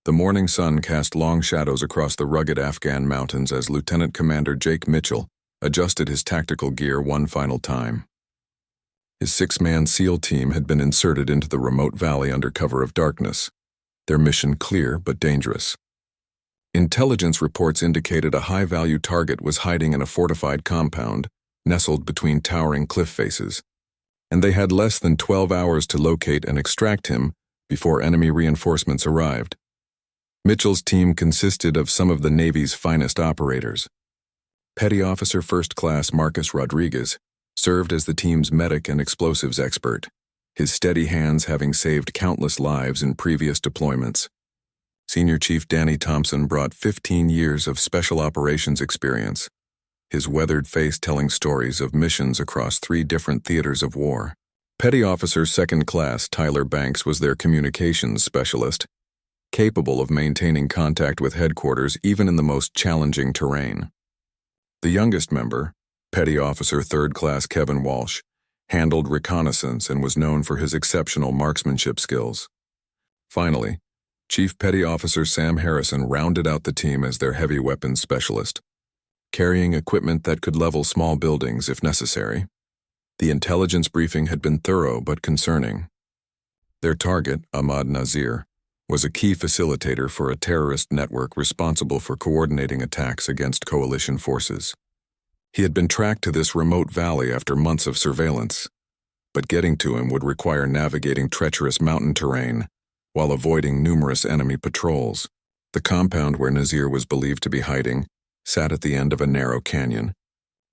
The morning sun cast long shadows across the rugged Afghan mountains as Lieutenant Commander Jake Mitchell adjusted his tactical gear one final time. His 6-man SEAL team had been inserted into the remote valley under cover of darkness, their mission clear but dangerous. Intelligence reports indicated a high-value target was hiding in a fortified compound, nestled between towering cliff faces, and they had less than 12 hours to locate and extract him before enemy reinforcements arrived. Mitchell's team consisted of some of the Navy's finest operators. Petty Officer First Class Marcus Rodriguez served as the team's medic and explosives expert, his steady hands having saved countless lives in previous deployments. Senior Chief Danny Thompson brought 15 years of special operations experience, his weathered face telling stories of missions across 3 different theaters of war. Petty Officer Second Class Tyler Banks was their communications specialist, capable of maintaining contact with headquarters even in the most challenging terrain. The youngest member, Petty Officer Third Class Kevin Walsh, handled reconnaissance and was known for his exceptional marksmanship skills. Finally, Chief Petty Officer Sam Harrison rounded out the team as their heavy weapons specialist, carrying equipment that could level small buildings if necessary. The intelligence briefing had been thorough but concerning. Their target, Ahmad Nazir, was a key facilitator for a terrorist network responsible for coordinating attacks against coalition forces. He had been tracked to this remote valley after months of surveillance, but getting to him would require navigating treacherous mountain terrain while avoiding numerous enemy patrols. The compound where Nazir was believed to be hiding sat at the end of a narrow canyon,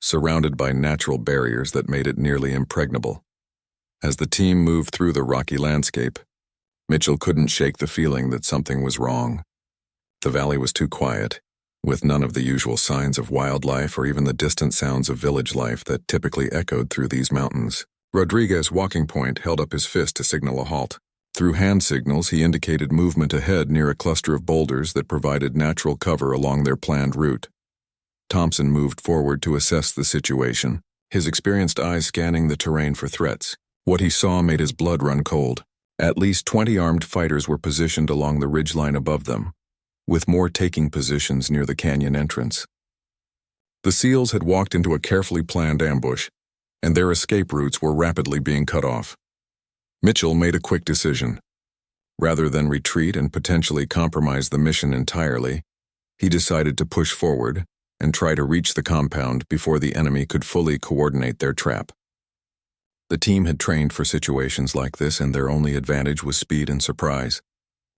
surrounded by natural barriers that made it nearly impregnable. As the team moved through the rocky landscape, Mitchell couldn't shake the feeling that something was wrong. The valley was too quiet, with none of the usual signs of wildlife or even the distant sounds of village life that typically echoed through these mountains. Rodriguez, walking point, held up his fist to signal a halt. Through hand signals, he indicated movement ahead near a cluster of boulders that provided natural cover along their planned route. Thompson moved forward to assess the situation, his experienced eyes scanning the terrain for threats. What he saw made his blood run cold. At least 20 armed fighters were positioned along the ridgeline above them, with more taking positions near the canyon entrance. The SEALs had walked into a carefully planned ambush, and their escape routes were rapidly being cut off. Mitchell made a quick decision. Rather than retreat and potentially compromise the mission entirely, he decided to push forward and try to reach the compound before the enemy could fully coordinate their trap. The team had trained for situations like this, and their only advantage was speed and surprise.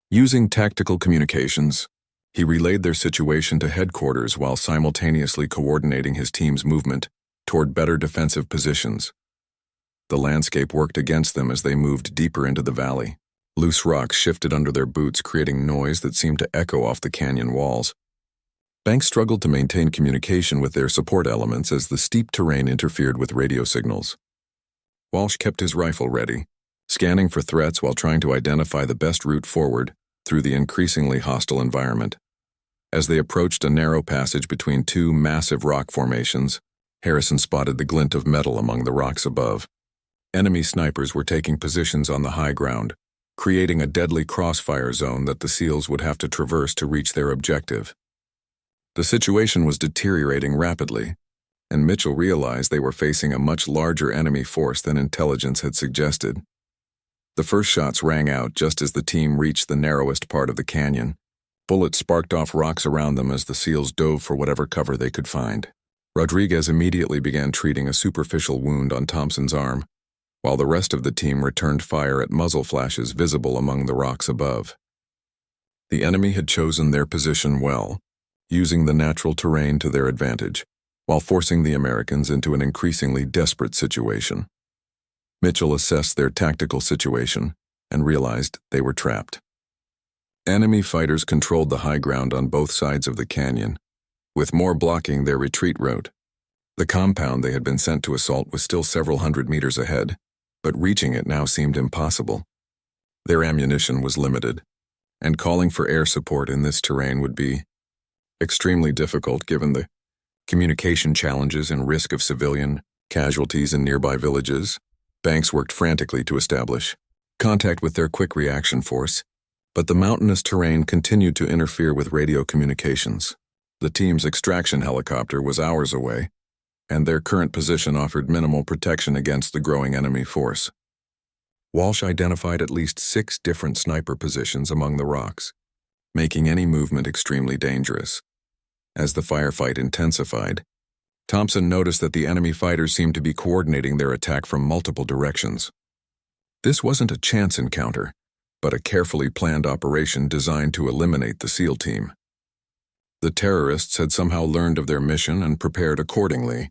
Using tactical communications, he relayed their situation to headquarters while simultaneously coordinating his team's movement toward better defensive positions. The landscape worked against them as they moved deeper into the valley. Loose rocks shifted under their boots, creating noise that seemed to echo off the canyon walls. Banks struggled to maintain communication with their support elements as the steep terrain interfered with radio signals. Walsh kept his rifle ready, scanning for threats while trying to identify the best route forward through the increasingly hostile environment. As they approached a narrow passage between 2 massive rock formations, Harrison spotted the glint of metal among the rocks above. Enemy snipers were taking positions on the high ground, creating a deadly crossfire zone that the SEALs would have to traverse to reach their objective. The situation was deteriorating rapidly, and Mitchell realized they were facing a much larger enemy force than intelligence had suggested. The first shots rang out just as the team reached the narrowest part of the canyon. Bullets sparked off rocks around them as the SEALs dove for whatever cover they could find. Rodriguez immediately began treating a superficial wound on Thompson's arm, while the rest of the team returned fire at muzzle flashes visible among the rocks above. The enemy had chosen their position well, using the natural terrain to their advantage, while forcing the Americans into an increasingly desperate situation. Mitchell assessed their tactical situation and realized they were trapped. Enemy fighters controlled the high ground on both sides of the canyon, with more blocking their retreat route. The compound they had been sent to assault was still several hundred meters ahead, but reaching it now seemed impossible. Their ammunition was limited, and calling for air support in this terrain would be extremely difficult given the communication challenges and risk of civilian casualties in nearby villages. Banks worked frantically to establish contact with their quick reaction force, But the mountainous terrain continued to interfere with radio communications. The team's extraction helicopter was hours away, and their current position offered minimal protection against the growing enemy force. Walsh identified at least 6 different sniper positions among the rocks, making any movement extremely dangerous. As the firefight intensified, Thompson noticed that the enemy fighters seemed to be coordinating their attack from multiple directions. This wasn't a chance encounter, but a carefully planned operation designed to eliminate the SEAL team. The terrorists had somehow learned of their mission and prepared accordingly,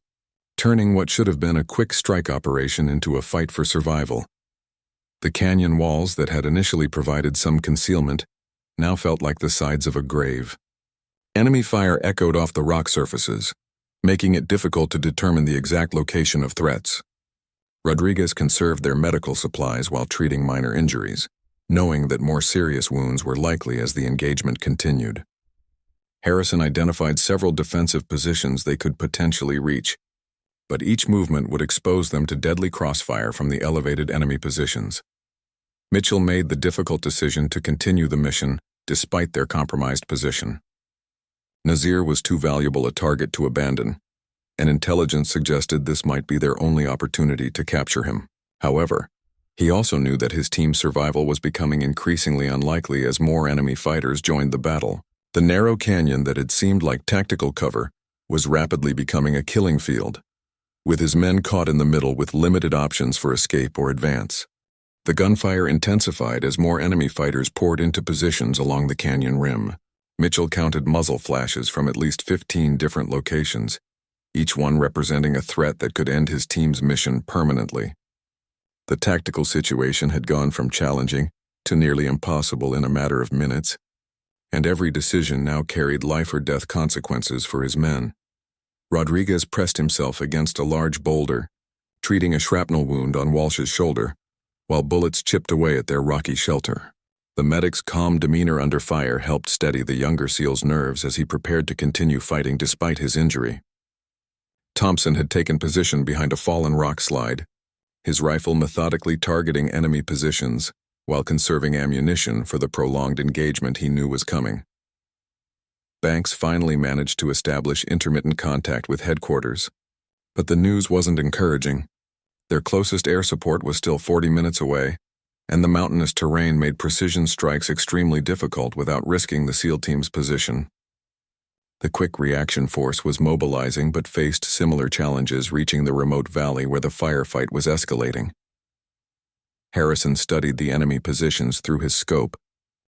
turning what should have been a quick strike operation into a fight for survival. The canyon walls that had initially provided some concealment now felt like the sides of a grave. Enemy fire echoed off the rock surfaces, making it difficult to determine the exact location of threats. Rodriguez conserved their medical supplies while treating minor injuries, knowing that more serious wounds were likely as the engagement continued. Harrison identified several defensive positions they could potentially reach, but each movement would expose them to deadly crossfire from the elevated enemy positions. Mitchell made the difficult decision to continue the mission despite their compromised position. Nazir was too valuable a target to abandon, and intelligence suggested this might be their only opportunity to capture him. However, he also knew that his team's survival was becoming increasingly unlikely as more enemy fighters joined the battle. The narrow canyon that had seemed like tactical cover was rapidly becoming a killing field, with his men caught in the middle with limited options for escape or advance. The gunfire intensified as more enemy fighters poured into positions along the canyon rim. Mitchell counted muzzle flashes from at least 15 different locations, each one representing a threat that could end his team's mission permanently. The tactical situation had gone from challenging to nearly impossible in a matter of minutes, and every decision now carried life or death consequences for his men. Rodriguez pressed himself against a large boulder, treating a shrapnel wound on Walsh's shoulder, while bullets chipped away at their rocky shelter. The medic's calm demeanor under fire helped steady the younger SEAL's nerves as he prepared to continue fighting despite his injury. Thompson had taken position behind a fallen rock slide, his rifle methodically targeting enemy positions while conserving ammunition for the prolonged engagement he knew was coming. Banks finally managed to establish intermittent contact with headquarters, but the news wasn't encouraging. Their closest air support was still 40 minutes away, and the mountainous terrain made precision strikes extremely difficult without risking the SEAL team's position. The quick reaction force was mobilizing but faced similar challenges reaching the remote valley where the firefight was escalating. Harrison studied the enemy positions through his scope,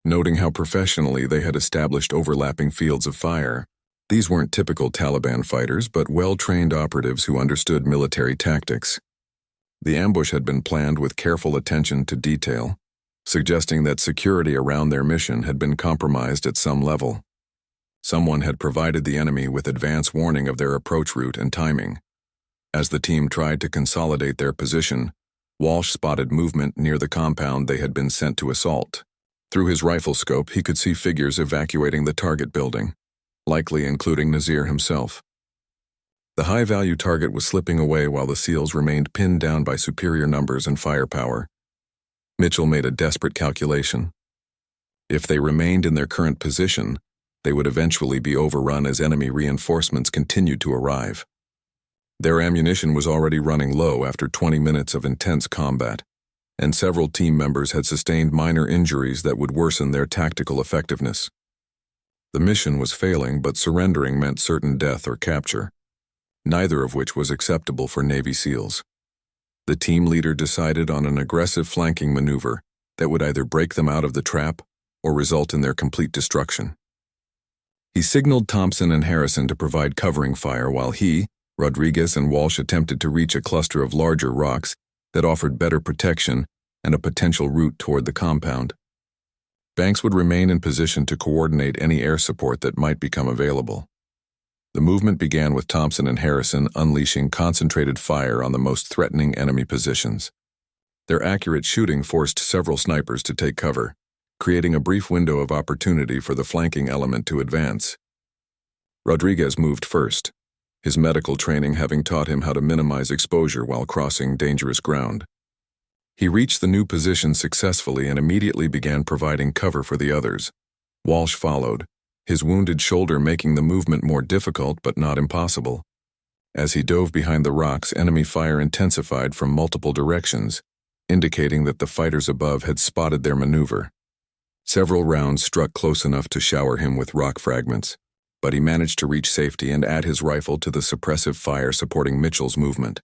noting how professionally they had established overlapping fields of fire. These weren't typical Taliban fighters, but well-trained operatives who understood military tactics. The ambush had been planned with careful attention to detail, suggesting that security around their mission had been compromised at some level. Someone had provided the enemy with advance warning of their approach route and timing. As the team tried to consolidate their position, Walsh spotted movement near the compound they had been sent to assault. Through his rifle scope, he could see figures evacuating the target building, likely including Nazir himself. The high-value target was slipping away while the SEALs remained pinned down by superior numbers and firepower. Mitchell made a desperate calculation. If they remained in their current position, they would eventually be overrun as enemy reinforcements continued to arrive. Their ammunition was already running low after 20 minutes of intense combat, and several team members had sustained minor injuries that would worsen their tactical effectiveness. The mission was failing, but surrendering meant certain death or capture, neither of which was acceptable for Navy SEALs. The team leader decided on an aggressive flanking maneuver that would either break them out of the trap or result in their complete destruction. He signaled Thompson and Harrison to provide covering fire while he, Rodriguez, and Walsh attempted to reach a cluster of larger rocks that offered better protection and a potential route toward the compound. Banks would remain in position to coordinate any air support that might become available. The movement began with Thompson and Harrison unleashing concentrated fire on the most threatening enemy positions. Their accurate shooting forced several snipers to take cover, creating a brief window of opportunity for the flanking element to advance. Rodriguez moved first, his medical training having taught him how to minimize exposure while crossing dangerous ground. He reached the new position successfully and immediately began providing cover for the others. Walsh followed, his wounded shoulder making the movement more difficult but not impossible. As he dove behind the rocks, enemy fire intensified from multiple directions, indicating that the fighters above had spotted their maneuver. Several rounds struck close enough to shower him with rock fragments, but he managed to reach safety and add his rifle to the suppressive fire supporting Mitchell's movement.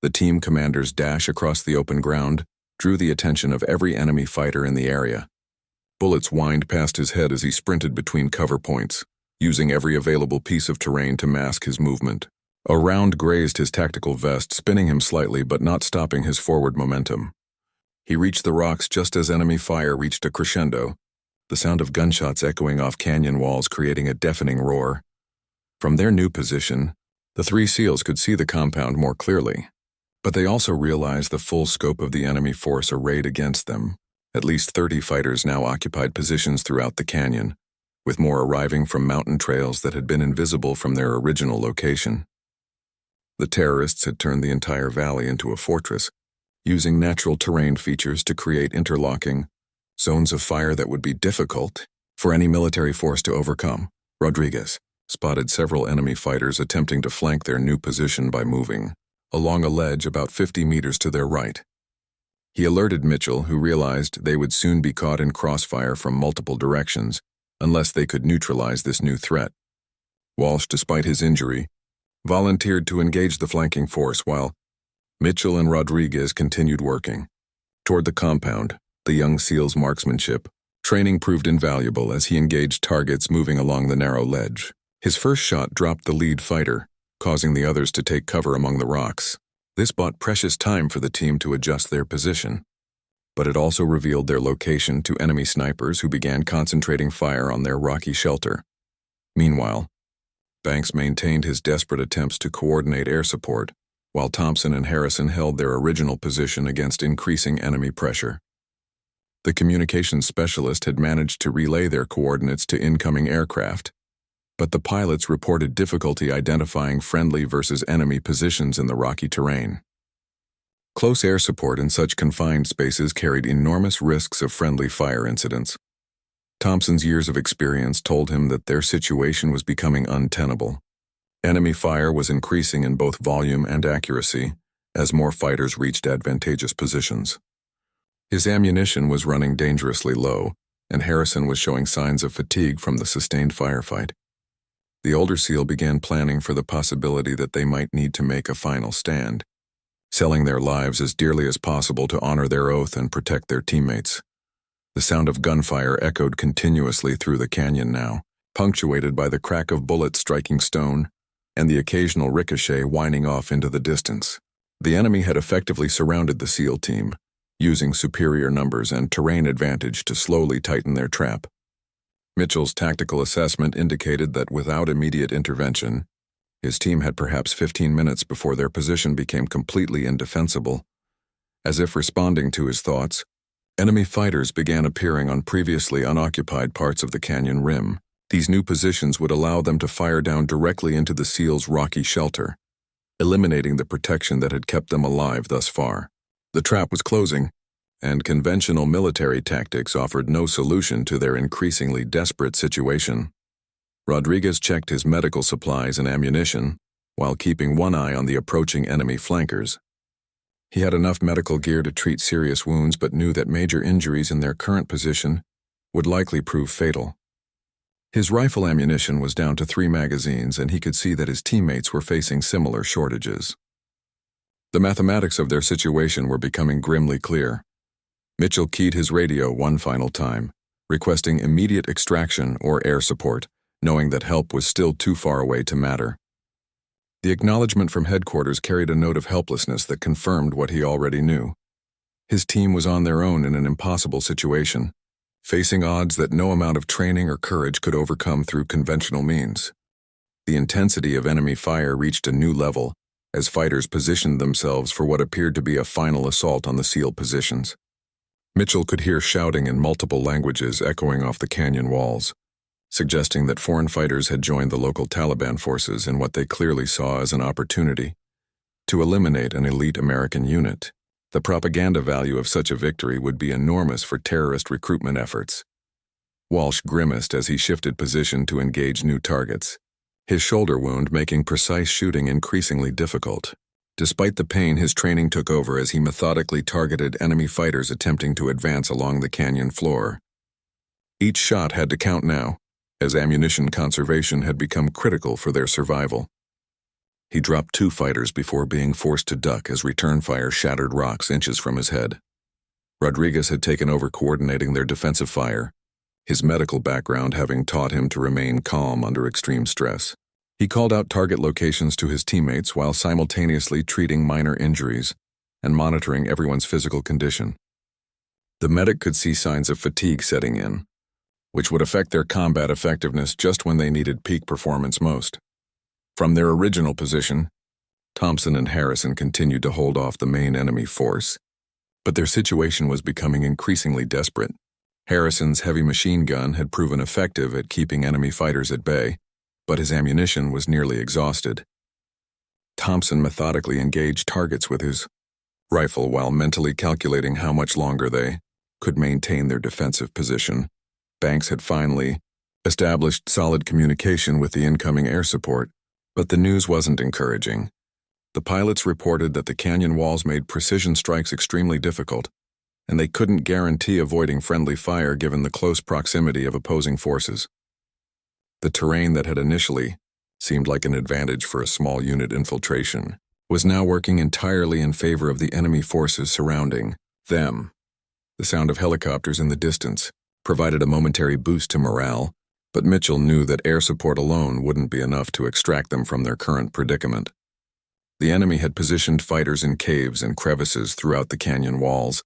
The team commander's dash across the open ground drew the attention of every enemy fighter in the area. Bullets whined past his head as he sprinted between cover points, using every available piece of terrain to mask his movement. A round grazed his tactical vest, spinning him slightly but not stopping his forward momentum. He reached the rocks just as enemy fire reached a crescendo, the sound of gunshots echoing off canyon walls creating a deafening roar. From their new position, the three SEALs could see the compound more clearly, but they also realized the full scope of the enemy force arrayed against them. At least 30 fighters now occupied positions throughout the canyon, with more arriving from mountain trails that had been invisible from their original location. The terrorists had turned the entire valley into a fortress, using natural terrain features to create interlocking zones of fire that would be difficult for any military force to overcome. Rodriguez spotted several enemy fighters attempting to flank their new position by moving along a ledge about 50 meters to their right. He alerted Mitchell, who realized they would soon be caught in crossfire from multiple directions unless they could neutralize this new threat. Walsh, despite his injury, volunteered to engage the flanking force while Mitchell and Rodriguez continued working. Toward the compound, the young SEAL's marksmanship training proved invaluable as he engaged targets moving along the narrow ledge. His first shot dropped the lead fighter, causing the others to take cover among the rocks. This bought precious time for the team to adjust their position, but it also revealed their location to enemy snipers who began concentrating fire on their rocky shelter. Meanwhile, Banks maintained his desperate attempts to coordinate air support, while Thompson and Harrison held their original position against increasing enemy pressure. The communications specialist had managed to relay their coordinates to incoming aircraft, but the pilots reported difficulty identifying friendly versus enemy positions in the rocky terrain. Close air support in such confined spaces carried enormous risks of friendly fire incidents. Thompson's years of experience told him that their situation was becoming untenable. Enemy fire was increasing in both volume and accuracy as more fighters reached advantageous positions. His ammunition was running dangerously low, and Harrison was showing signs of fatigue from the sustained firefight. The older SEAL began planning for the possibility that they might need to make a final stand, selling their lives as dearly as possible to honor their oath and protect their teammates. The sound of gunfire echoed continuously through the canyon now, punctuated by the crack of bullets striking stone and the occasional ricochet whining off into the distance. The enemy had effectively surrounded the SEAL team, using superior numbers and terrain advantage to slowly tighten their trap. Mitchell's tactical assessment indicated that without immediate intervention, his team had perhaps 15 minutes before their position became completely indefensible. As if responding to his thoughts, enemy fighters began appearing on previously unoccupied parts of the canyon rim. These new positions would allow them to fire down directly into the SEAL's rocky shelter, eliminating the protection that had kept them alive thus far. The trap was closing, and conventional military tactics offered no solution to their increasingly desperate situation. Rodriguez checked his medical supplies and ammunition, while keeping one eye on the approaching enemy flankers. He had enough medical gear to treat serious wounds but knew that major injuries in their current position would likely prove fatal. His rifle ammunition was down to 3 magazines, and he could see that his teammates were facing similar shortages. The mathematics of their situation were becoming grimly clear. Mitchell keyed his radio one final time, requesting immediate extraction or air support, knowing that help was still too far away to matter. The acknowledgement from headquarters carried a note of helplessness that confirmed what he already knew. His team was on their own in an impossible situation, facing odds that no amount of training or courage could overcome through conventional means. The intensity of enemy fire reached a new level as fighters positioned themselves for what appeared to be a final assault on the SEAL positions. Mitchell could hear shouting in multiple languages echoing off the canyon walls, suggesting that foreign fighters had joined the local Taliban forces in what they clearly saw as an opportunity to eliminate an elite American unit. The propaganda value of such a victory would be enormous for terrorist recruitment efforts. Walsh grimaced as he shifted position to engage new targets, his shoulder wound making precise shooting increasingly difficult. Despite the pain, his training took over as he methodically targeted enemy fighters attempting to advance along the canyon floor. Each shot had to count now, as ammunition conservation had become critical for their survival. He dropped 2 fighters before being forced to duck as return fire shattered rocks inches from his head. Rodriguez had taken over coordinating their defensive fire, his medical background having taught him to remain calm under extreme stress. He called out target locations to his teammates while simultaneously treating minor injuries and monitoring everyone's physical condition. The medic could see signs of fatigue setting in, which would affect their combat effectiveness just when they needed peak performance most. From their original position, Thompson and Harrison continued to hold off the main enemy force, but their situation was becoming increasingly desperate. Harrison's heavy machine gun had proven effective at keeping enemy fighters at bay, but his ammunition was nearly exhausted. Thompson methodically engaged targets with his rifle while mentally calculating how much longer they could maintain their defensive position. Banks had finally established solid communication with the incoming air support, but the news wasn't encouraging. The pilots reported that the canyon walls made precision strikes extremely difficult, and they couldn't guarantee avoiding friendly fire given the close proximity of opposing forces. The terrain that had initially seemed like an advantage for a small unit infiltration was now working entirely in favor of the enemy forces surrounding them. The sound of helicopters in the distance provided a momentary boost to morale, but Mitchell knew that air support alone wouldn't be enough to extract them from their current predicament. The enemy had positioned fighters in caves and crevices throughout the canyon walls,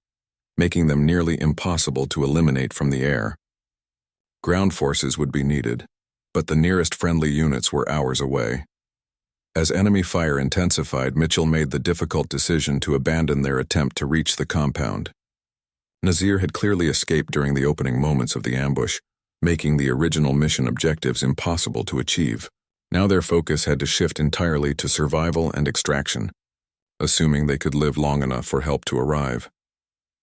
making them nearly impossible to eliminate from the air. Ground forces would be needed, but the nearest friendly units were hours away. As enemy fire intensified, Mitchell made the difficult decision to abandon their attempt to reach the compound. Nazir had clearly escaped during the opening moments of the ambush, making the original mission objectives impossible to achieve. Now their focus had to shift entirely to survival and extraction, assuming they could live long enough for help to arrive.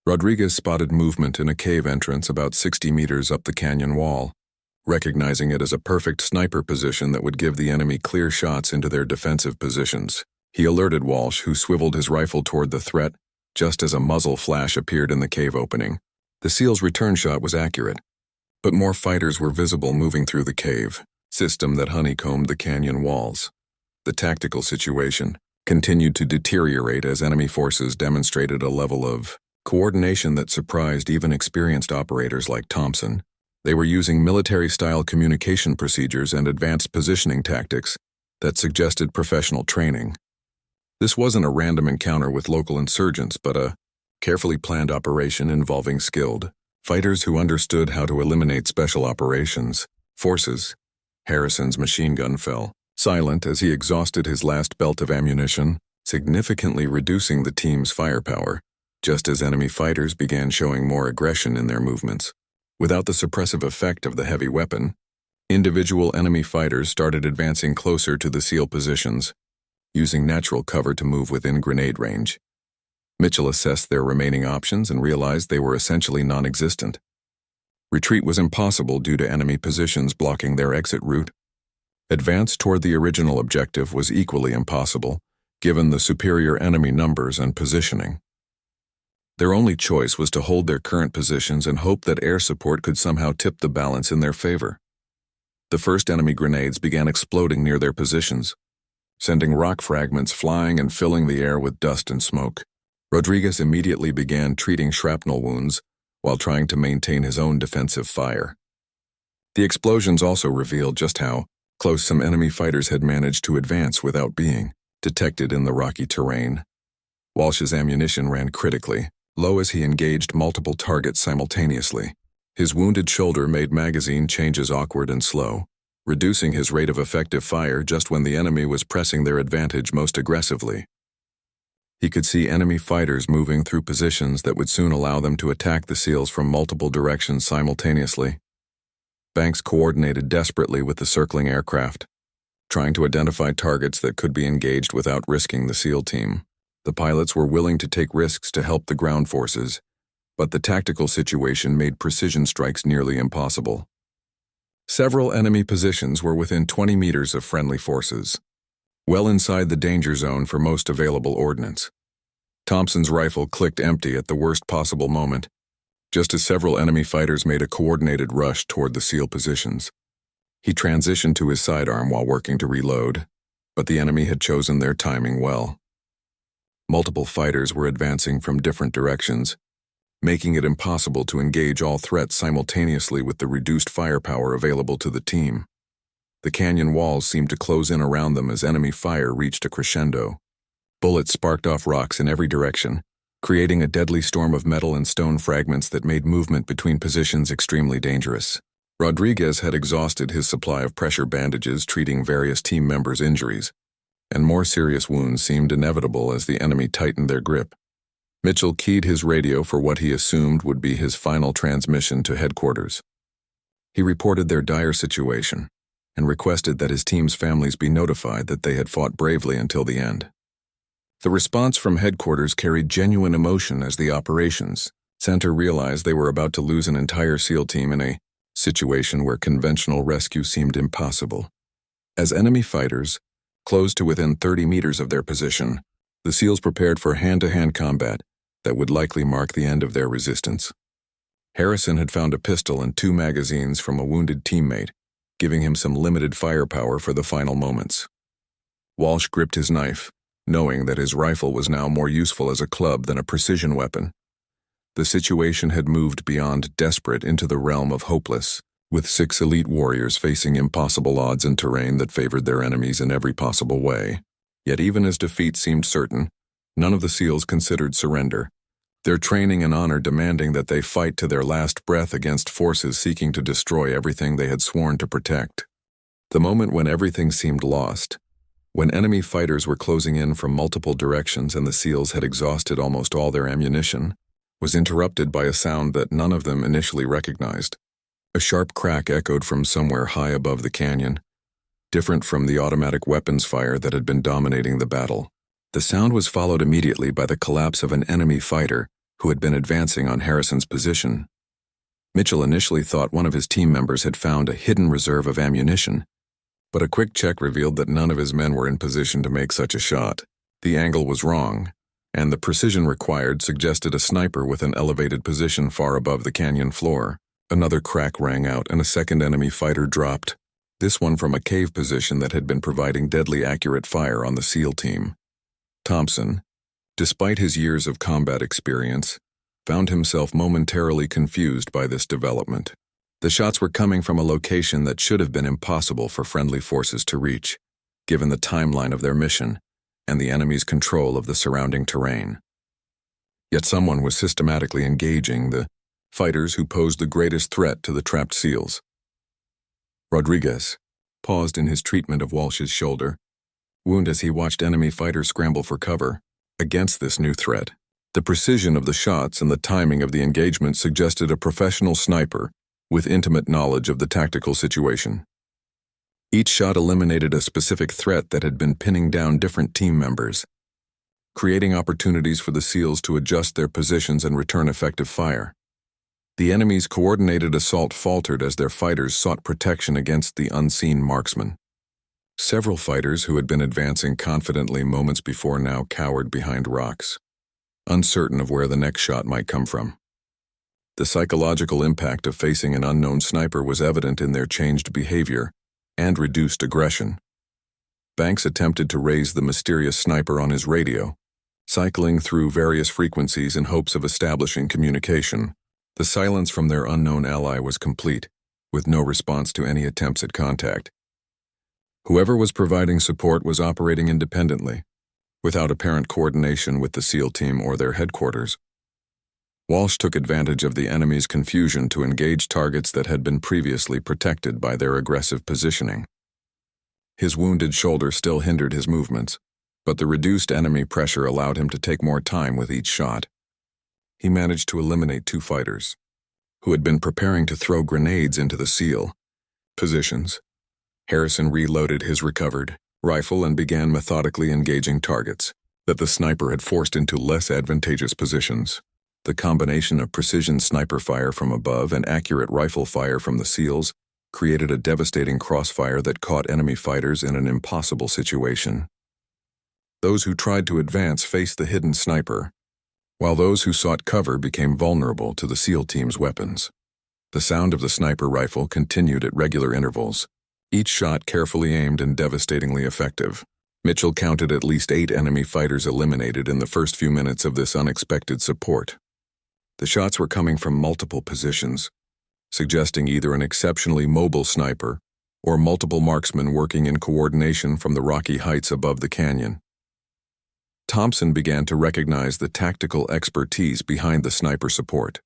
Rodriguez spotted movement in a cave entrance about 60 meters up the canyon wall, recognizing it as a perfect sniper position that would give the enemy clear shots into their defensive positions. He alerted Walsh, who swiveled his rifle toward the threat just as a muzzle flash appeared in the cave opening. The SEAL's return shot was accurate, but more fighters were visible moving through the cave system that honeycombed the canyon walls. The tactical situation continued to deteriorate as enemy forces demonstrated a level of coordination that surprised even experienced operators like Thompson. They were using military-style communication procedures and advanced positioning tactics that suggested professional training. This wasn't a random encounter with local insurgents, but a carefully planned operation involving skilled fighters who understood how to eliminate special operations forces. Harrison's machine gun fell silent as he exhausted his last belt of ammunition, significantly reducing the team's firepower, just as enemy fighters began showing more aggression in their movements. Without the suppressive effect of the heavy weapon, individual enemy fighters started advancing closer to the SEAL positions, using natural cover to move within grenade range. Mitchell assessed their remaining options and realized they were essentially non-existent. Retreat was impossible due to enemy positions blocking their exit route. Advance toward the original objective was equally impossible, given the superior enemy numbers and positioning. Their only choice was to hold their current positions and hope that air support could somehow tip the balance in their favor. The first enemy grenades began exploding near their positions, sending rock fragments flying and filling the air with dust and smoke. Rodriguez immediately began treating shrapnel wounds while trying to maintain his own defensive fire. The explosions also revealed just how close some enemy fighters had managed to advance without being detected in the rocky terrain. Walsh's ammunition ran critically, low as he engaged multiple targets simultaneously. His wounded shoulder made magazine changes awkward and slow, reducing his rate of effective fire just when the enemy was pressing their advantage most aggressively. He could see enemy fighters moving through positions that would soon allow them to attack the SEALs from multiple directions simultaneously. Banks coordinated desperately with the circling aircraft, trying to identify targets that could be engaged without risking the SEAL team. The pilots were willing to take risks to help the ground forces, but the tactical situation made precision strikes nearly impossible. Several enemy positions were within 20 meters of friendly forces, well inside the danger zone for most available ordnance. Thompson's rifle clicked empty at the worst possible moment, just as several enemy fighters made a coordinated rush toward the SEAL positions. He transitioned to his sidearm while working to reload, but the enemy had chosen their timing well. Multiple fighters were advancing from different directions, making it impossible to engage all threats simultaneously with the reduced firepower available to the team. The canyon walls seemed to close in around them as enemy fire reached a crescendo. Bullets sparked off rocks in every direction, creating a deadly storm of metal and stone fragments that made movement between positions extremely dangerous. Rodriguez had exhausted his supply of pressure bandages treating various team members' injuries, and more serious wounds seemed inevitable as the enemy tightened their grip. Mitchell keyed his radio for what he assumed would be his final transmission to headquarters. He reported their dire situation and requested that his team's families be notified that they had fought bravely until the end. The response from headquarters carried genuine emotion as the operations center realized they were about to lose an entire SEAL team in a situation where conventional rescue seemed impossible. As enemy fighters closed to within 30 meters of their position, the SEALs prepared for hand-to-hand combat that would likely mark the end of their resistance. Harrison had found a pistol and 2 magazines from a wounded teammate, giving him some limited firepower for the final moments. Walsh gripped his knife, knowing that his rifle was now more useful as a club than a precision weapon. The situation had moved beyond desperate into the realm of hopeless, with 6 elite warriors facing impossible odds in terrain that favored their enemies in every possible way. Yet even as defeat seemed certain, none of the SEALs considered surrender, their training and honor demanding that they fight to their last breath against forces seeking to destroy everything they had sworn to protect. The moment when everything seemed lost, when enemy fighters were closing in from multiple directions and the SEALs had exhausted almost all their ammunition, was interrupted by a sound that none of them initially recognized. A sharp crack echoed from somewhere high above the canyon, different from the automatic weapons fire that had been dominating the battle. The sound was followed immediately by the collapse of an enemy fighter who had been advancing on Harrison's position. Mitchell initially thought one of his team members had found a hidden reserve of ammunition, but a quick check revealed that none of his men were in position to make such a shot. The angle was wrong, and the precision required suggested a sniper with an elevated position far above the canyon floor. Another crack rang out and a second enemy fighter dropped, this one from a cave position that had been providing deadly accurate fire on the SEAL team. Thompson, despite his years of combat experience, found himself momentarily confused by this development. The shots were coming from a location that should have been impossible for friendly forces to reach, given the timeline of their mission and the enemy's control of the surrounding terrain. Yet someone was systematically engaging the fighters who posed the greatest threat to the trapped SEALs. Rodriguez paused in his treatment of Walsh's shoulder wound as he watched enemy fighters scramble for cover against this new threat. The precision of the shots and the timing of the engagement suggested a professional sniper with intimate knowledge of the tactical situation. Each shot eliminated a specific threat that had been pinning down different team members, creating opportunities for the SEALs to adjust their positions and return effective fire. The enemy's coordinated assault faltered as their fighters sought protection against the unseen marksman. Several fighters who had been advancing confidently moments before now cowered behind rocks, uncertain of where the next shot might come from. The psychological impact of facing an unknown sniper was evident in their changed behavior and reduced aggression. Banks attempted to raise the mysterious sniper on his radio, cycling through various frequencies in hopes of establishing communication. The silence from their unknown ally was complete, with no response to any attempts at contact. Whoever was providing support was operating independently, without apparent coordination with the SEAL team or their headquarters. Walsh took advantage of the enemy's confusion to engage targets that had been previously protected by their aggressive positioning. His wounded shoulder still hindered his movements, but the reduced enemy pressure allowed him to take more time with each shot. He managed to eliminate 2 fighters, who had been preparing to throw grenades into the SEAL positions. Harrison reloaded his recovered rifle and began methodically engaging targets. that the sniper had forced into less advantageous positions. The combination of precision sniper fire from above and accurate rifle fire from the SEALs created a devastating crossfire that caught enemy fighters in an impossible situation. Those who tried to advance faced the hidden sniper, while those who sought cover became vulnerable to the SEAL team's weapons. The sound of the sniper rifle continued at regular intervals, each shot carefully aimed and devastatingly effective. Mitchell counted at least 8 enemy fighters eliminated in the first few minutes of this unexpected support. The shots were coming from multiple positions, suggesting either an exceptionally mobile sniper or multiple marksmen working in coordination from the rocky heights above the canyon. Thompson began to recognize the tactical expertise behind the sniper support.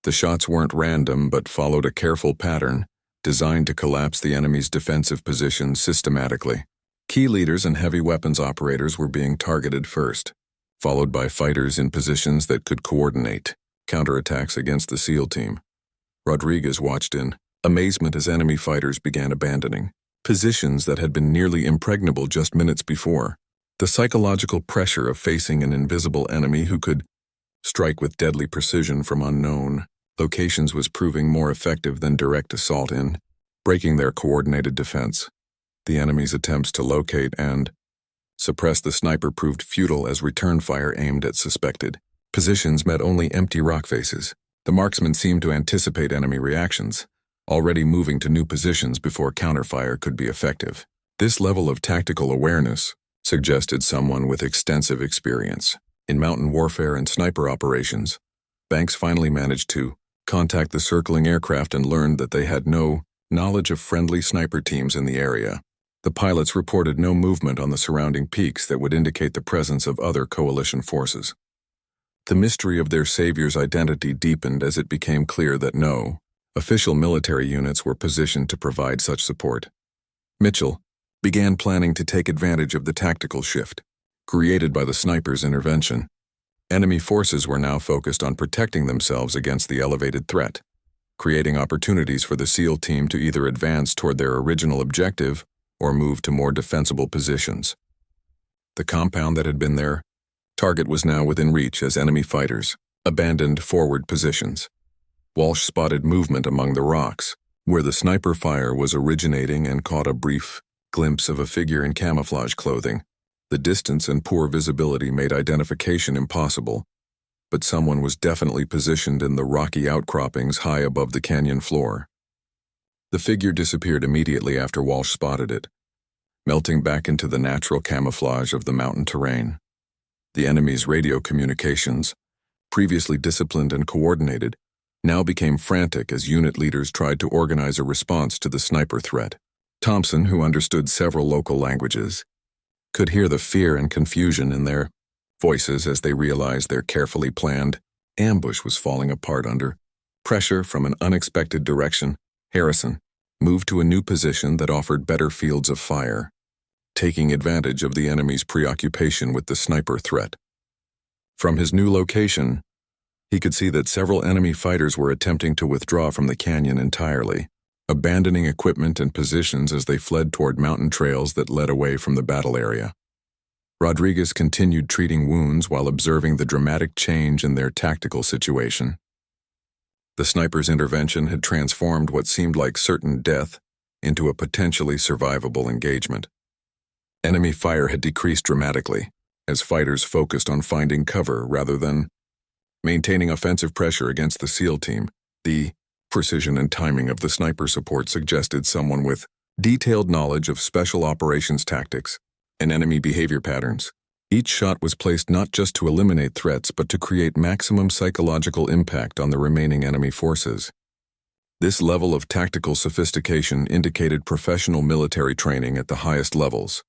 The shots weren't random but followed a careful pattern designed to collapse the enemy's defensive positions systematically. Key leaders and heavy weapons operators were being targeted first, followed by fighters in positions that could coordinate counterattacks against the SEAL team. Rodriguez watched in amazement as enemy fighters began abandoning positions that had been nearly impregnable just minutes before. The psychological pressure of facing an invisible enemy who could strike with deadly precision from unknown locations was proving more effective than direct assault in breaking their coordinated defense. The enemy's attempts to locate and suppress the sniper proved futile as return fire aimed at suspected positions met only empty rock faces. The marksmen seemed to anticipate enemy reactions, already moving to new positions before counterfire could be effective. This level of tactical awareness suggested someone with extensive experience in mountain warfare and sniper operations. Banks finally managed to contact the circling aircraft and learned that they had no knowledge of friendly sniper teams in the area. The pilots reported no movement on the surrounding peaks that would indicate the presence of other coalition forces. The mystery of their savior's identity deepened as it became clear that no official military units were positioned to provide such support. Mitchell began planning to take advantage of the tactical shift created by the sniper's intervention. Enemy forces were now focused on protecting themselves against the elevated threat, creating opportunities for the SEAL team to either advance toward their original objective or move to more defensible positions. The compound that had been their target was now within reach as enemy fighters abandoned forward positions. Walsh spotted movement among the rocks, where the sniper fire was originating, and caught a brief glimpse of a figure in camouflage clothing. The distance and poor visibility made identification impossible, but someone was definitely positioned in the rocky outcroppings high above the canyon floor. The figure disappeared immediately after Walsh spotted it, melting back into the natural camouflage of the mountain terrain. The enemy's radio communications, previously disciplined and coordinated, now became frantic as unit leaders tried to organize a response to the sniper threat. Thompson, who understood several local languages, could hear the fear and confusion in their voices as they realized their carefully planned ambush was falling apart under pressure from an unexpected direction. Harrison moved to a new position that offered better fields of fire, taking advantage of the enemy's preoccupation with the sniper threat. From his new location, he could see that several enemy fighters were attempting to withdraw from the canyon entirely, abandoning equipment and positions as they fled toward mountain trails that led away from the battle area. Rodriguez continued treating wounds while observing the dramatic change in their tactical situation. The sniper's intervention had transformed what seemed like certain death into a potentially survivable engagement. Enemy fire had decreased dramatically as fighters focused on finding cover rather than maintaining offensive pressure against the SEAL team. The precision and timing of the sniper support suggested someone with detailed knowledge of special operations tactics and enemy behavior patterns. Each shot was placed not just to eliminate threats but to create maximum psychological impact on the remaining enemy forces. This level of tactical sophistication indicated professional military training at the highest levels.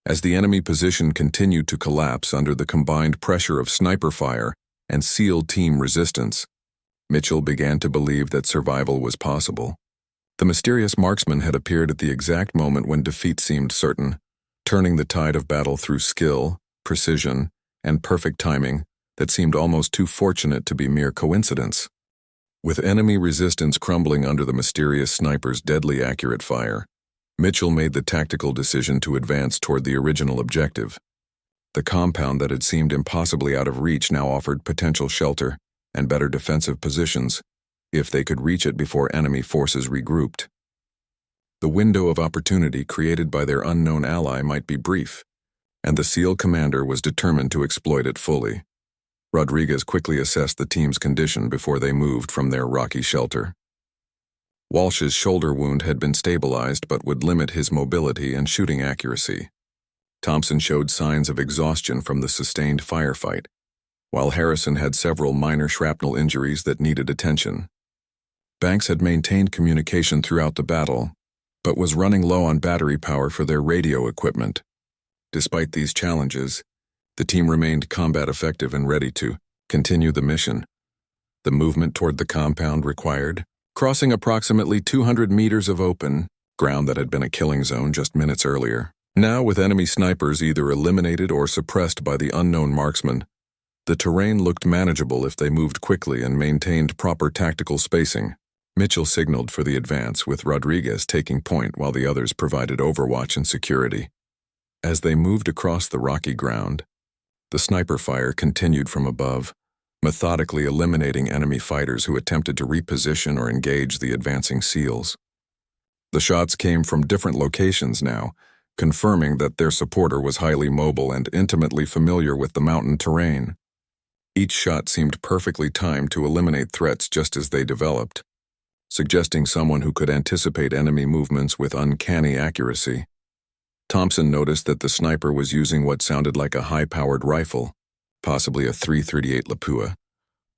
As the enemy position continued to collapse under the combined pressure of sniper fire and SEAL team resistance, Mitchell began to believe that survival was possible. The mysterious marksman had appeared at the exact moment when defeat seemed certain, turning the tide of battle through skill, precision, and perfect timing that seemed almost too fortunate to be mere coincidence. With enemy resistance crumbling under the mysterious sniper's deadly accurate fire, Mitchell made the tactical decision to advance toward the original objective. The compound that had seemed impossibly out of reach now offered potential shelter and better defensive positions if they could reach it before enemy forces regrouped. The window of opportunity created by their unknown ally might be brief, and the SEAL commander was determined to exploit it fully. Rodriguez quickly assessed the team's condition before they moved from their rocky shelter. Walsh's shoulder wound had been stabilized but would limit his mobility and shooting accuracy. Thompson showed signs of exhaustion from the sustained firefight, while Harrison had several minor shrapnel injuries that needed attention. Banks had maintained communication throughout the battle, but was running low on battery power for their radio equipment. Despite these challenges, the team remained combat effective and ready to continue the mission. The movement toward the compound required crossing approximately 200 meters of open ground that had been a killing zone just minutes earlier. Now, with enemy snipers either eliminated or suppressed by the unknown marksman, the terrain looked manageable if they moved quickly and maintained proper tactical spacing. Mitchell signaled for the advance, with Rodriguez taking point while the others provided overwatch and security. As they moved across the rocky ground, the sniper fire continued from above, methodically eliminating enemy fighters who attempted to reposition or engage the advancing SEALs. The shots came from different locations now, confirming that their supporter was highly mobile and intimately familiar with the mountain terrain. Each shot seemed perfectly timed to eliminate threats just as they developed, suggesting someone who could anticipate enemy movements with uncanny accuracy. Thompson noticed that the sniper was using what sounded like a high-powered rifle, possibly a .338 Lapua,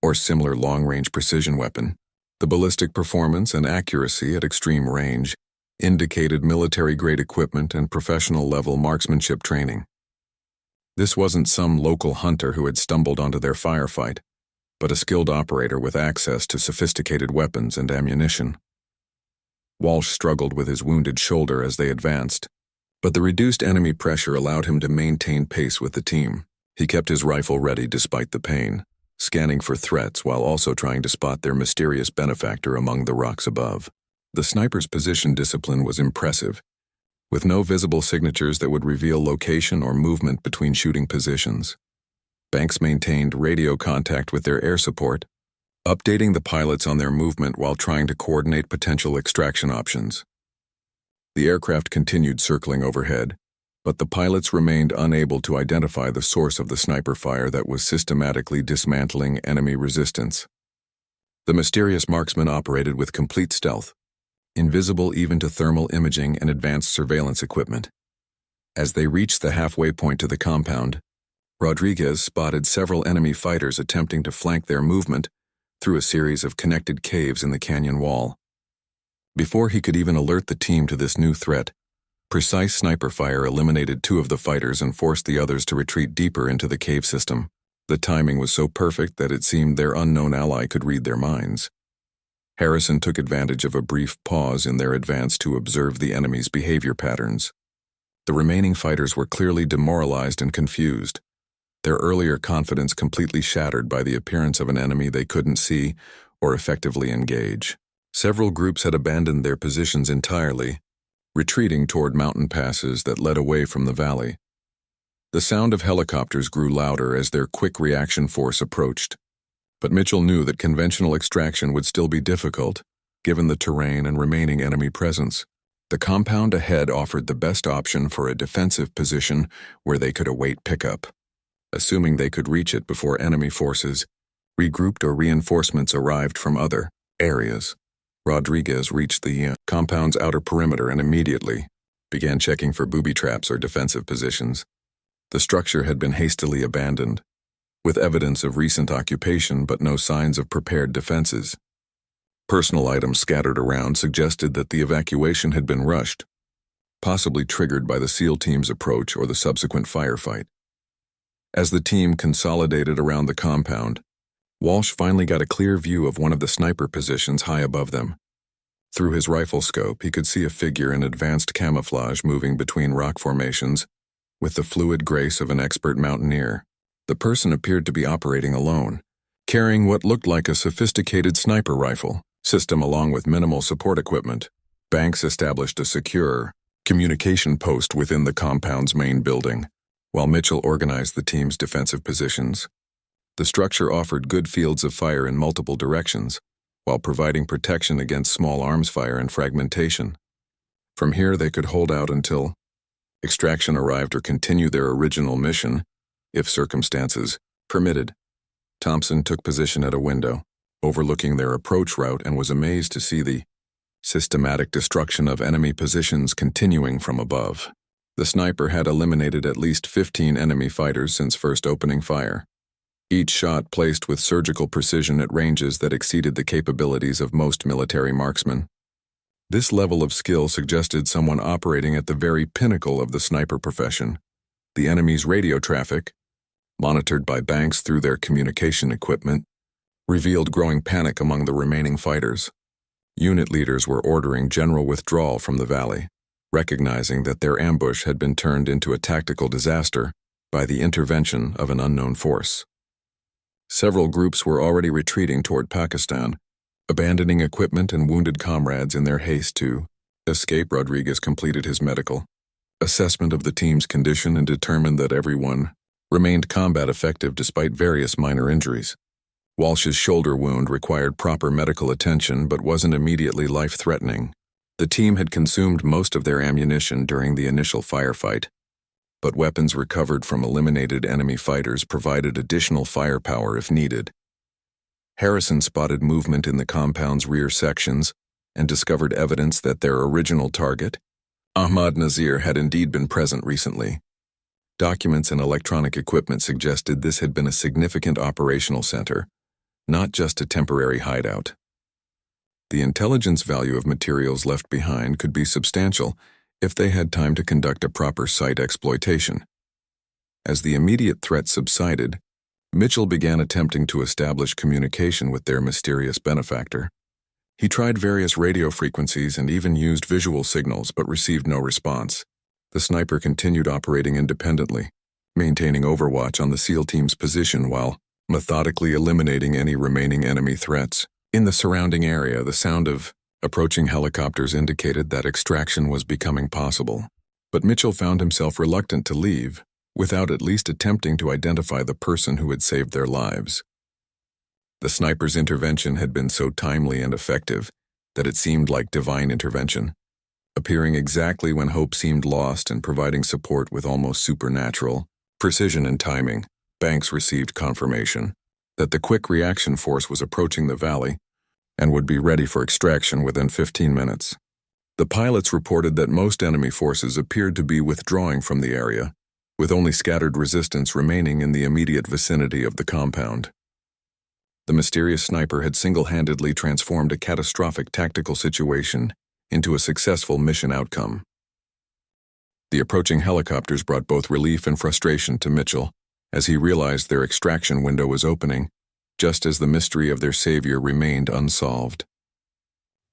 or similar long-range precision weapon. The ballistic performance and accuracy at extreme range indicated military-grade equipment and professional-level marksmanship training. This wasn't some local hunter who had stumbled onto their firefight, but a skilled operator with access to sophisticated weapons and ammunition. Walsh struggled with his wounded shoulder as they advanced, but the reduced enemy pressure allowed him to maintain pace with the team. He kept his rifle ready despite the pain, scanning for threats while also trying to spot their mysterious benefactor among the rocks above. The sniper's position discipline was impressive, with no visible signatures that would reveal location or movement between shooting positions. Banks maintained radio contact with their air support, updating the pilots on their movement while trying to coordinate potential extraction options. The aircraft continued circling overhead, but the pilots remained unable to identify the source of the sniper fire that was systematically dismantling enemy resistance. The mysterious marksman operated with complete stealth, invisible even to thermal imaging and advanced surveillance equipment. As they reached the halfway point to the compound, Rodriguez spotted several enemy fighters attempting to flank their movement through a series of connected caves in the canyon wall. Before he could even alert the team to this new threat, precise sniper fire eliminated two of the fighters and forced the others to retreat deeper into the cave system. The timing was so perfect that it seemed their unknown ally could read their minds. Harrison took advantage of a brief pause in their advance to observe the enemy's behavior patterns. The remaining fighters were clearly demoralized and confused, their earlier confidence completely shattered by the appearance of an enemy they couldn't see or effectively engage. Several groups had abandoned their positions entirely, retreating toward mountain passes that led away from the valley. The sound of helicopters grew louder as their quick reaction force approached, but Mitchell knew that conventional extraction would still be difficult, given the terrain and remaining enemy presence. The compound ahead offered the best option for a defensive position where they could await pickup. Assuming they could reach it before enemy forces regrouped or reinforcements arrived from other areas, Rodriguez reached the compound's outer perimeter and immediately began checking for booby traps or defensive positions. The structure had been hastily abandoned, with evidence of recent occupation but no signs of prepared defenses. Personal items scattered around suggested that the evacuation had been rushed, possibly triggered by the SEAL team's approach or the subsequent firefight. As the team consolidated around the compound, Walsh finally got a clear view of one of the sniper positions high above them. Through his rifle scope, he could see a figure in advanced camouflage moving between rock formations with the fluid grace of an expert mountaineer. The person appeared to be operating alone, carrying what looked like a sophisticated sniper rifle system along with minimal support equipment. Banks established a secure communication post within the compound's main building, while Mitchell organized the team's defensive positions. The structure offered good fields of fire in multiple directions, while providing protection against small arms fire and fragmentation. From here, they could hold out until extraction arrived or continue their original mission, if circumstances permitted. Thompson took position at a window, overlooking their approach route, and was amazed to see the systematic destruction of enemy positions continuing from above. The sniper had eliminated at least 15 enemy fighters since first opening fire. Each shot placed with surgical precision at ranges that exceeded the capabilities of most military marksmen. This level of skill suggested someone operating at the very pinnacle of the sniper profession. The enemy's radio traffic, monitored by Banks through their communication equipment, revealed growing panic among the remaining fighters. Unit leaders were ordering general withdrawal from the valley, recognizing that their ambush had been turned into a tactical disaster by the intervention of an unknown force. Several groups were already retreating toward Pakistan, abandoning equipment and wounded comrades in their haste to escape. Rodriguez completed his medical assessment of the team's condition and determined that everyone remained combat effective despite various minor injuries. Walsh's shoulder wound required proper medical attention but wasn't immediately life-threatening. The team had consumed most of their ammunition during the initial firefight, but weapons recovered from eliminated enemy fighters provided additional firepower if needed. Harrison spotted movement in the compound's rear sections and discovered evidence that their original target, Ahmad Nazir, had indeed been present recently. Documents and electronic equipment suggested this had been a significant operational center, not just a temporary hideout. The intelligence value of materials left behind could be substantial if they had time to conduct a proper site exploitation. As the immediate threat subsided, Mitchell began attempting to establish communication with their mysterious benefactor. He tried various radio frequencies and even used visual signals but received no response. The sniper continued operating independently, maintaining overwatch on the SEAL team's position while methodically eliminating any remaining enemy threats. In the surrounding area, the sound of approaching helicopters indicated that extraction was becoming possible. But Mitchell found himself reluctant to leave without at least attempting to identify the person who had saved their lives. The sniper's intervention had been so timely and effective that it seemed like divine intervention, appearing exactly when hope seemed lost and providing support with almost supernatural precision and timing. Banks received confirmation that the quick reaction force was approaching the valley and would be ready for extraction within 15 minutes. The pilots reported that most enemy forces appeared to be withdrawing from the area, with only scattered resistance remaining in the immediate vicinity of the compound. The mysterious sniper had single-handedly transformed a catastrophic tactical situation into a successful mission outcome. The approaching helicopters brought both relief and frustration to Mitchell as he realized their extraction window was opening, just as the mystery of their savior remained unsolved.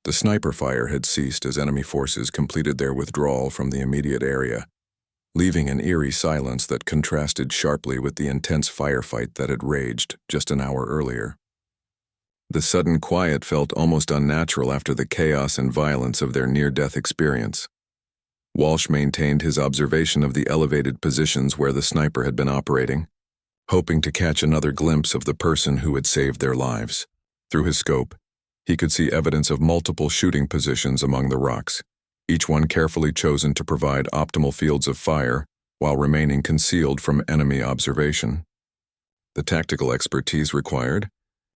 The sniper fire had ceased as enemy forces completed their withdrawal from the immediate area, leaving an eerie silence that contrasted sharply with the intense firefight that had raged just an hour earlier. The sudden quiet felt almost unnatural after the chaos and violence of their near-death experience. Walsh maintained his observation of the elevated positions where the sniper had been operating, hoping to catch another glimpse of the person who had saved their lives. Through his scope, he could see evidence of multiple shooting positions among the rocks, each one carefully chosen to provide optimal fields of fire while remaining concealed from enemy observation. The tactical expertise required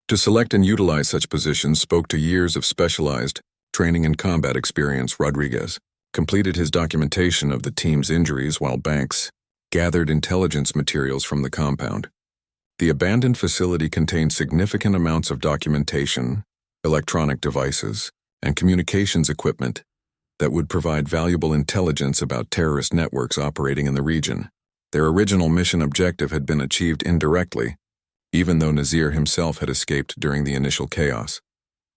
to select and utilize such positions spoke to years of specialized training and combat experience. Rodriguez completed his documentation of the team's injuries while Banks gathered intelligence materials from the compound. The abandoned facility contained significant amounts of documentation, electronic devices, and communications equipment that would provide valuable intelligence about terrorist networks operating in the region. Their original mission objective had been achieved indirectly, even though Nazir himself had escaped during the initial chaos.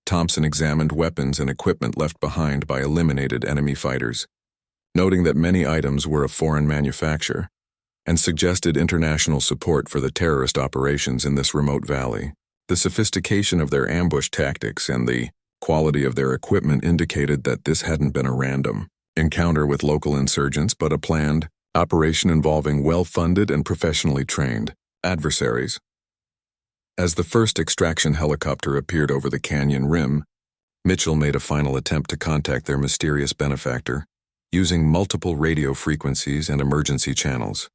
Thompson examined weapons and equipment left behind by eliminated enemy fighters, noting that many items were of foreign manufacture, and suggested international support for the terrorist operations in this remote valley. The sophistication of their ambush tactics and the quality of their equipment indicated that this hadn't been a random encounter with local insurgents but a planned, Operation involving well-funded and professionally trained adversaries. As the first extraction helicopter appeared over the canyon rim, Mitchell made a final attempt to contact their mysterious benefactor, using multiple radio frequencies and emergency channels.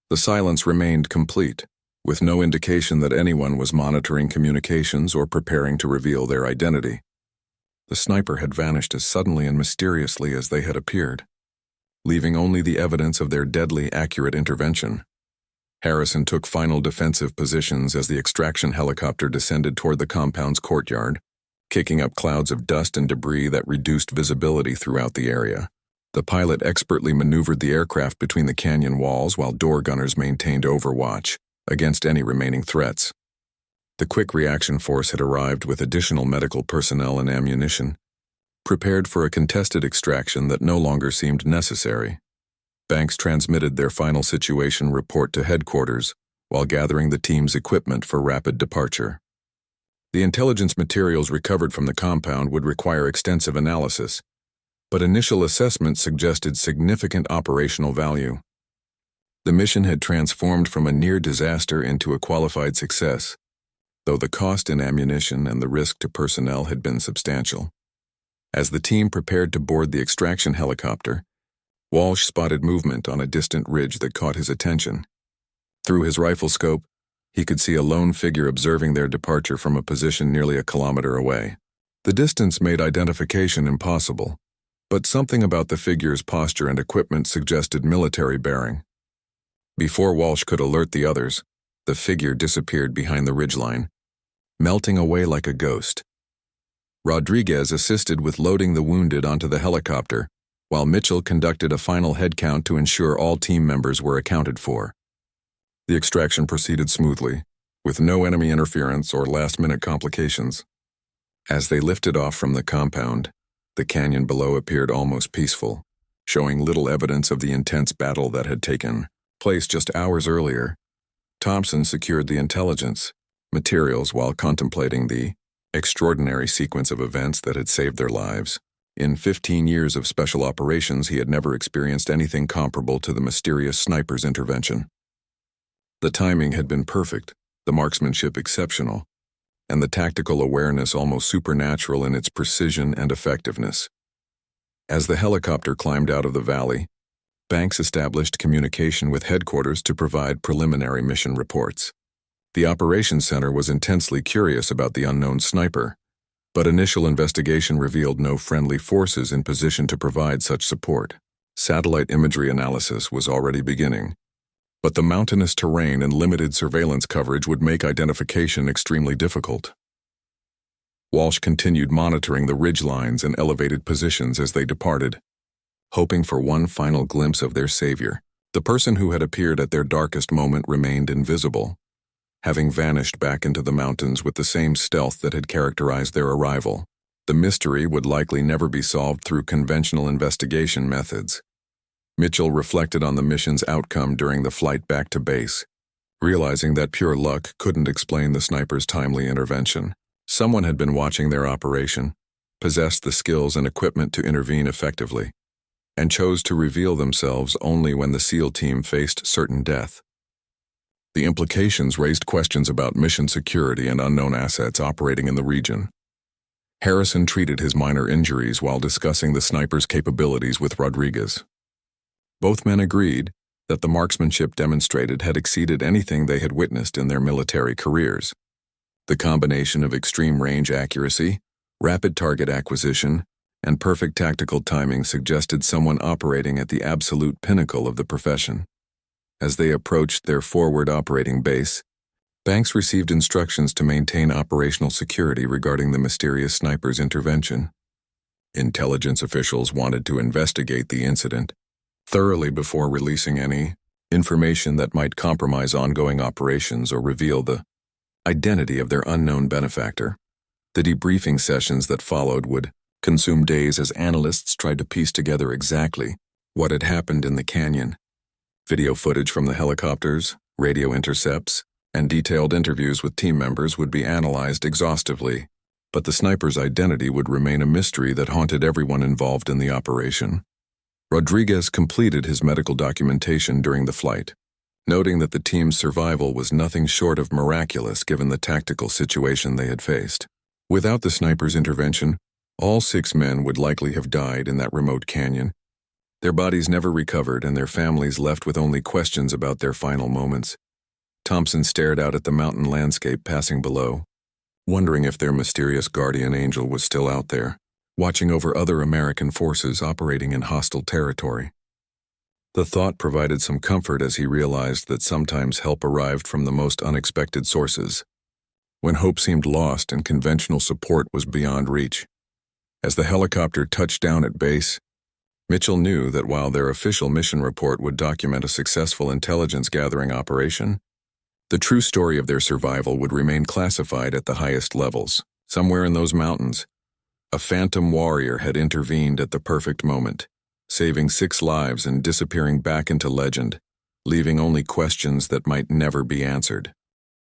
The silence remained complete, with no indication that anyone was monitoring communications or preparing to reveal their identity. The sniper had vanished as suddenly and mysteriously as they had appeared, leaving only the evidence of their deadly accurate intervention. Harrison took final defensive positions as the extraction helicopter descended toward the compound's courtyard, kicking up clouds of dust and debris that reduced visibility throughout the area. The pilot expertly maneuvered the aircraft between the canyon walls while door gunners maintained overwatch against any remaining threats. The quick reaction force had arrived with additional medical personnel and ammunition, prepared for a contested extraction that no longer seemed necessary. Banks transmitted their final situation report to headquarters while gathering the team's equipment for rapid departure. The intelligence materials recovered from the compound would require extensive analysis, but initial assessments suggested significant operational value. The mission had transformed from a near disaster into a qualified success, though the cost in ammunition and the risk to personnel had been substantial. As the team prepared to board the extraction helicopter, Walsh spotted movement on a distant ridge that caught his attention. Through his rifle scope, he could see a lone figure observing their departure from a position nearly a kilometer away. The distance made identification impossible, but something about the figure's posture and equipment suggested military bearing. Before Walsh could alert the others, the figure disappeared behind the ridgeline, melting away like a ghost. Rodriguez assisted with loading the wounded onto the helicopter, while Mitchell conducted a final head count to ensure all team members were accounted for. The extraction proceeded smoothly, with no enemy interference or last-minute complications. As they lifted off from the compound, the canyon below appeared almost peaceful, showing little evidence of the intense battle that had taken place just hours earlier. Thompson secured the intelligence materials while contemplating the extraordinary sequence of events that had saved their lives. In 15 years of special operations, he had never experienced anything comparable to the mysterious sniper's intervention. The timing had been perfect, the marksmanship exceptional, and the tactical awareness almost supernatural in its precision and effectiveness. As the helicopter climbed out of the valley, Banks established communication with headquarters to provide preliminary mission reports. The operations center was intensely curious about the unknown sniper, but initial investigation revealed no friendly forces in position to provide such support. Satellite imagery analysis was already beginning, but the mountainous terrain and limited surveillance coverage would make identification extremely difficult. Walsh continued monitoring the ridge lines and elevated positions as they departed, hoping for one final glimpse of their savior. The person who had appeared at their darkest moment remained invisible, having vanished back into the mountains with the same stealth that had characterized their arrival. The mystery would likely never be solved through conventional investigation methods. Mitchell reflected on the mission's outcome during the flight back to base, realizing that pure luck couldn't explain the sniper's timely intervention. Someone had been watching their operation, possessed the skills and equipment to intervene effectively, and chose to reveal themselves only when the SEAL team faced certain death. The implications raised questions about mission security and unknown assets operating in the region. Harrison treated his minor injuries while discussing the sniper's capabilities with Rodriguez. Both men agreed that the marksmanship demonstrated had exceeded anything they had witnessed in their military careers. The combination of extreme range accuracy, rapid target acquisition, and perfect tactical timing suggested someone operating at the absolute pinnacle of the profession. As they approached their forward operating base, Banks received instructions to maintain operational security regarding the mysterious sniper's intervention. Intelligence officials wanted to investigate the incident thoroughly before releasing any information that might compromise ongoing operations or reveal the identity of their unknown benefactor. The debriefing sessions that followed would consume days as analysts tried to piece together exactly what had happened in the canyon. Video footage from the helicopters, radio intercepts, and detailed interviews with team members would be analyzed exhaustively, but the sniper's identity would remain a mystery that haunted everyone involved in the operation. Rodriguez completed his medical documentation during the flight, noting that the team's survival was nothing short of miraculous given the tactical situation they had faced. Without the sniper's intervention, all 6 men would likely have died in that remote canyon. Their bodies never recovered and their families left with only questions about their final moments. Thompson stared out at the mountain landscape passing below, wondering if their mysterious guardian angel was still out there, watching over other American forces operating in hostile territory. The thought provided some comfort as he realized that sometimes help arrived from the most unexpected sources, when hope seemed lost and conventional support was beyond reach. As the helicopter touched down at base, Mitchell knew that while their official mission report would document a successful intelligence-gathering operation, the true story of their survival would remain classified at the highest levels. Somewhere in those mountains, a phantom warrior had intervened at the perfect moment, saving 6 lives and disappearing back into legend, leaving only questions that might never be answered.